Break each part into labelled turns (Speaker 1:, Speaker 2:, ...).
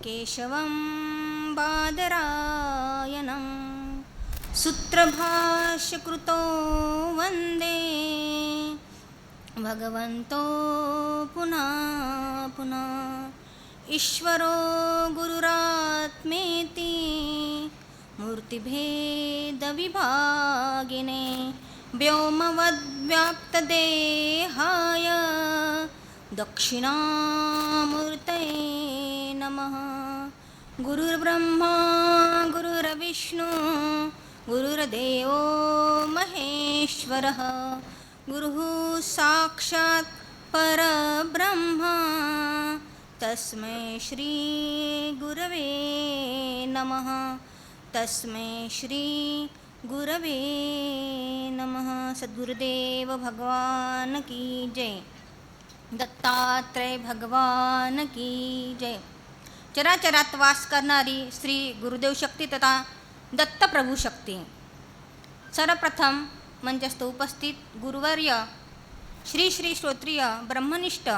Speaker 1: केशवं बादरायणं सूत्रभाष्यकृतो वन्दे भगवन्तो पुनः पुनः। ईश्वरो गुरुरात्मेति मूर्तिभेदविभागिने व्योमवद्व्याप्तदेहाय दक्षिणामूर्तये नमः। गुरुर्ब्रह्मा गुरुर्विष्णु गुरुर्देवो महेश्वरः गुरुः साक्षात् परब्रह्म तस्मै श्री गुरवे नमः। तस्मै श्री गुरवे नमः। सद्गुरुदेव भगवान की जय। दत्तात्रेय भगवान की जय। चराचरात वास करणारी श्री गुरुदेव शक्ती तथा दत्तप्रभू शक्ती। सर्वप्रथम मंचस्थ उपस्थित गुरुवर्य श्री श्री श्रोत्रिय ब्रह्मनिष्ठ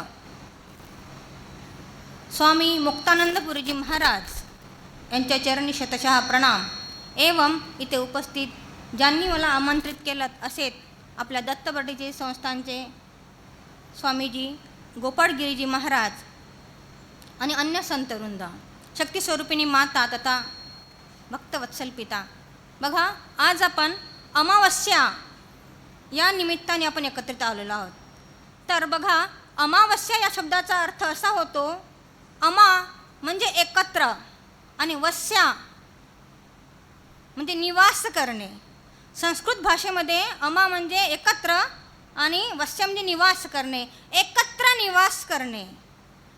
Speaker 1: स्वामी मुक्तानंदपुरीजी महाराज यांच्या चरणी शतशः प्रणाम। एवं इथे उपस्थित ज्यांनी मला आमंत्रित केलं असेच आपल्या दत्तप्रभूजी संस्थानचे स्वामीजी गोपाळगिरीजी महाराज आणि अन्य संतवृंद, शक्तिस्वरूपिणी माता तथा भक्तवत्सल पिता। बघा, आज आपण अमावस्या या निमित्ताने आपण एकत्रित आलेलो आहोत। तर बघा, अमावस्या या शब्दाचा अर्थ असा होतो, अमा म्हणजे एकत्र आणि वस्या म्हणजे निवास करणे। संस्कृत भाषेमध्ये अमा म्हणजे एकत्र आणि वस्या म्हणजे निवास करणे, एकत्र निवास करणे।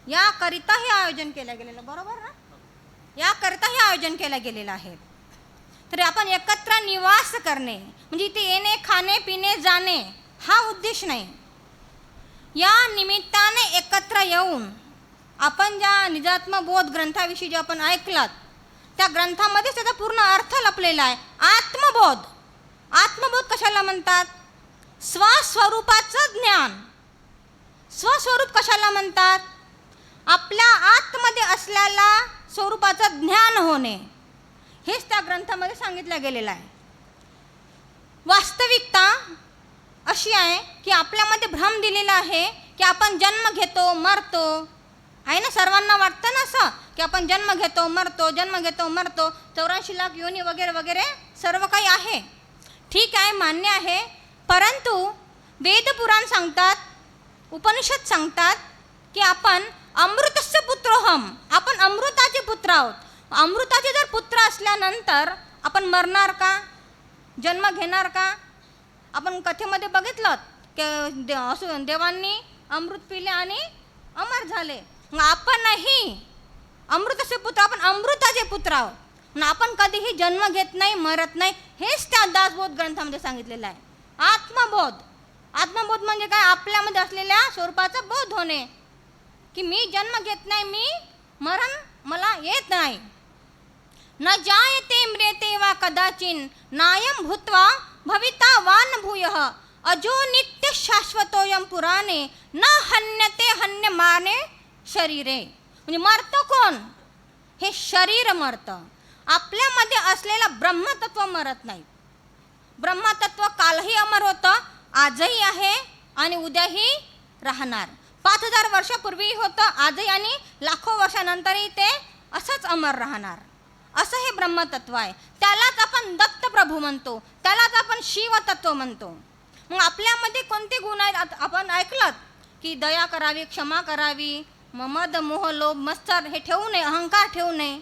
Speaker 1: याकरिता हे आयोजन केलं गेलेलं, बरोबर ना? याकरिता हे आयोजन केलं गेलेलं आहे। तर आपण एकत्र निवास करणे म्हणजे इथे येणे, खाणे, पिणे, जाणे हा उद्देश नाही। या निमित्ताने एकत्र येऊन आपण ज्या निजात्मबोध ग्रंथाविषयी जे आपण ऐकलात त्या ग्रंथामध्ये त्याचा पूर्ण अर्थ लपलेला आहे। आत्मबोध, आत्मबोध कशाला म्हणतात? स्वस्वरूपाचं ज्ञान। स्वस्वरूप कशाला म्हणतात? आपल्या आतमध्ये असलेल्या स्वरूपाचं ज्ञान होणे, हेच त्या ग्रंथामध्ये सांगितलं गेलेलं आहे। वास्तविकता अशी आहे की आपल्यामध्ये भ्रम दिलेला आहे की आपण जन्म घेतो मरतो, आहे ना? सर्वांना वाटतं ना असं की आपण जन्म घेतो मरतो, जन्म घेतो मरतो, 84 लाख योनी वगैरे वगैरे सर्व काही आहे। ठीक आहे, मान्य आहे, परंतु वेदपुराण सांगतात, उपनिषद सांगतात की आपण अमृतस्य पुत्रोहम, आपण अमृताचे पुत्र आहोत। अमृताचे जर पुत्र असल्यानंतर आपण मरणार का? जन्म घेणार का? आपण कथेमध्ये बघितलं की देवांनी अमृत पिले आणि अमर झाले। मग आपणही अमृतस्य पुत्र, आपण अमृताचे पुत्र आहोत। आपण कधीही जन्म घेत नाही, मरत नाही, हेच त्या दासबोध ग्रंथामध्ये सांगितलेलं आहे। आत्मबोध, आत्मबोध म्हणजे काय? आपल्यामध्ये असलेल्या स्वरूपाचा बोध होणे की मी जन्म घेत नाही, मी मरण मला येत नाही। न जायते म्रियते वा कदाचिन नायं भूत्वा भविता वा न भूयः अजो नित्य शाश्वतोयं पुराणे न हन्यते हन्यमाने शरीरे। म्हणजे मरतं कोण? हे शरीर मरतं, आपल्यामध्ये असलेलं ब्रह्मतत्व मरत नाही। ब्रह्मतत्व कालही अमर होतं, आजही आहे आणि उद्याही राहणार। 5000 वर्षापूर्वी होतं, आजही आणि लाखो वर्षानंतरही ते असंच अमर राहणार। असं हे ब्रह्मतत्व आहे। त्यालाच आपण दत्तप्रभू म्हणतो, त्यालाच आपण शिवतत्व म्हणतो। मग आपल्यामध्ये कोणते गुण आहेत? आपण ऐकलं की दया करावी, क्षमा करावी, मद मोह लोभ मत्सर हे ठेवू नये, अहंकार ठेवू नये।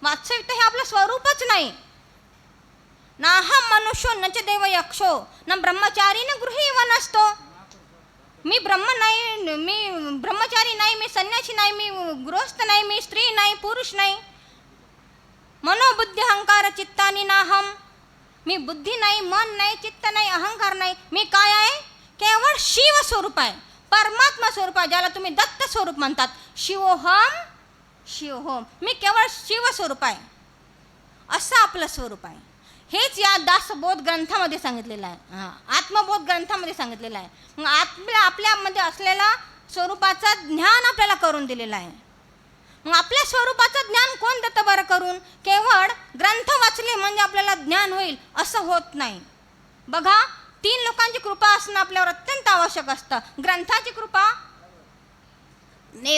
Speaker 1: वास्तविकता हे आपलं स्वरूपच नाही। नाहं मनुष्यो न च देव यक्षो न ब्रह्मचारी न गृही वनस्तो। मी ब्रह्म नाही, मी ब्रह्मचारी नाही, मी संन्यासी नाही, मी गृहस्थ नाही, मी स्त्री नाही, पुरुष नाही। मनोबुद्धी अहंकार चित्तानी नाहम, मी बुद्धी नाही, मन नाही, चित्त नाही, अहंकार नाही। मी काय आहे? केवळ शिव स्वरूप आहे, परमात्मा स्वरूप आहे, ज्याला तुम्ही दत्त स्वरूप म्हणतात। शिवोहम शिवोहम, मी केवळ शिव स्वरूप आहे, असं आपलं स्वरूप आहे। हेच या दासबोध ग्रंथामध्ये सांगितलेलं आहे, आत्मबोध ग्रंथामध्ये सांगितलेलं आहे। मग आपल्यामध्ये असलेला स्वरूपाचं ज्ञान आपल्याला करून दिलेलं आहे। मग आपल्या स्वरूपाचं ज्ञान कोण देतं बरं करून? केवळ ग्रंथ वाचले म्हणजे आपल्याला ज्ञान होईल असं होत नाही. बघा, 3 लोकांची कृपा असणं आपल्यावर अत्यंत आवश्यक असतं. ग्रंथाची कृपा,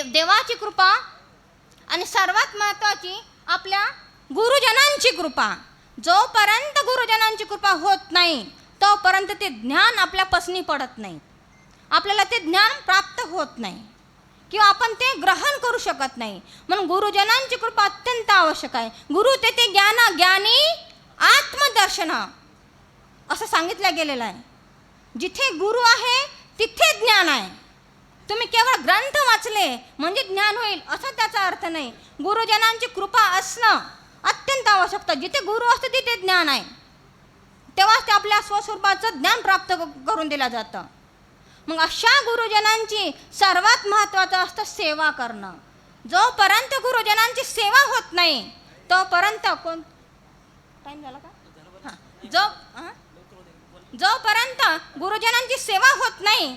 Speaker 1: देवाची कृपा आणि सर्वात महत्त्वाची आपल्या गुरुजनांची कृपा. जोपर्यंत गुरुजनांची कृपा होत नाही तोपर्यंत ते ज्ञान आपल्या पसनी पडत नाही, आपल्याला ते ज्ञान प्राप्त होत नाही किंवा आपण ते ग्रहण करू शकत नाही. म्हणून गुरुजनांची कृपा अत्यंत आवश्यक आहे. गुरु ते ज्ञान ज्ञानी आत्मदर्शन असं सांगितलं गेलेलं आहे. जिथे गुरु आहे तिथे ज्ञान आहे. तुम्ही केवळ ग्रंथ वाचले म्हणजे ज्ञान होईल असं त्याचा अर्थ नाही. गुरुजनांची कृपा असणं अत्यंत आवश्यकता. जिथे गुरु असतं तिथे ज्ञान आहे, तेव्हाच ते आपल्या स्वस्वरूपाचं ज्ञान प्राप्त करून दिलं जातं. मग अशा गुरुजनांची सर्वात महत्त्वाचं असतं सेवा करणं. जोपर्यंत गुरुजनांची सेवा होत नाही तोपर्यंत टाईम झाला का? हां, जोपर्यंत गुरुजनांची सेवा होत नाही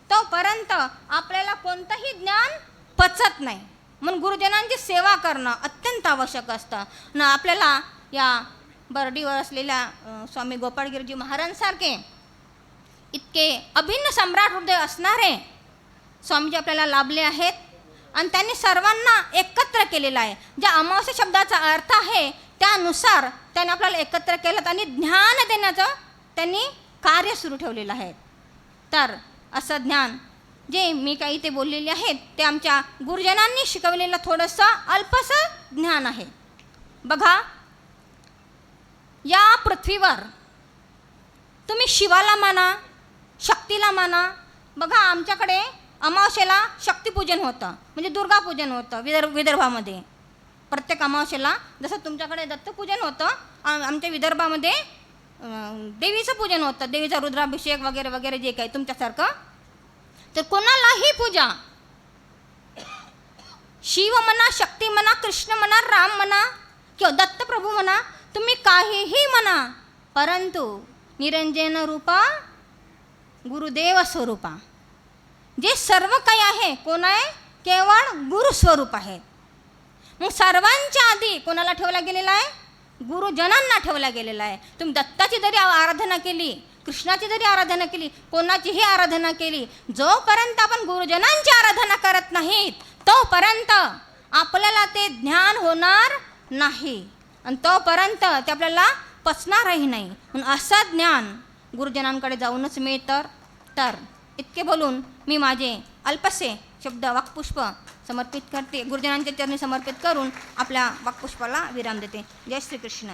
Speaker 1: तोपर्यंत आपल्याला कोणतंही ज्ञान पचत नाही. म्हणून गुरुजनांची सेवा करणं अत्यंत आवश्यक असतं. न आपल्याला या बर्डीवर असलेल्या स्वामी गोपाळगिरीजी महाराजांसारखे इतके अभिन्न सम्राट हृदय असणारे स्वामीजी आपल्याला लाभले आहेत आणि त्यांनी सर्वांना एकत्र केलेलं आहे. ज्या अमावस्या शब्दाचा अर्थ आहे त्यानुसार त्यांनी आपल्याला एकत्र केलं आणि ज्ञान देण्याचं त्यांनी कार्य सुरू ठेवलेलं आहे. तर असं ज्ञान जे मी काही ते बोललेले आहेत ते आमच्या गुरुजनांनी शिकवलेलं थोडंसं अल्पसं ज्ञान आहे. बघा, या पृथ्वीवर तुम्ही शिवाला माना, शक्तीला माना. बघा, आमच्याकडे अमावस्येला शक्तिपूजन होतं, म्हणजे दुर्गापूजन होतं विदर्भामध्ये. प्रत्येक अमावस्येला जसं तुमच्याकडे दत्तपूजन होतं, आमच्या विदर्भामध्ये देवीचं पूजन होतं, देवीचा रुद्राभिषेक वगैरे वगैरे जे काही तुमच्यासारखं. तर कोणालाही पूजा, शिव म्हणा, शक्ती म्हणा, कृष्ण म्हणा, राम म्हणा किंवा दत्तप्रभू म्हणा, तुम्ही काहीही म्हणा, परंतु निरंजन रूपा गुरुदेव स्वरूपा, जे सर्व काही आहे कोण आहे? केवळ गुरुस्वरूप आहे. मग सर्वांच्या आधी कोणाला ठेवला गेलेला आहे? गुरुजनांना ठेवला गेलेला आहे. तुम्ही दत्ताची जरी आराधना केली, कृष्णाची जरी आराधना केली, कोणाचीही आराधना केली, जोपर्यंत आपण गुरुजनांची आराधना करत नाहीत तोपर्यंत आपल्याला ते ज्ञान होणार नाही आणि तोपर्यंत ते आपल्याला पचणारही नाही. म्हणून असं ज्ञान गुरुजनांकडे जाऊनच मिळतं. तर इतके बोलून मी माझे अल्पसे शब्द वाक्पुष्प समर्पित करते, गुरुजनांच्या चरणी समर्पित करून आपल्या वाक्पुष्पाला विराम देते. जय श्री कृष्ण.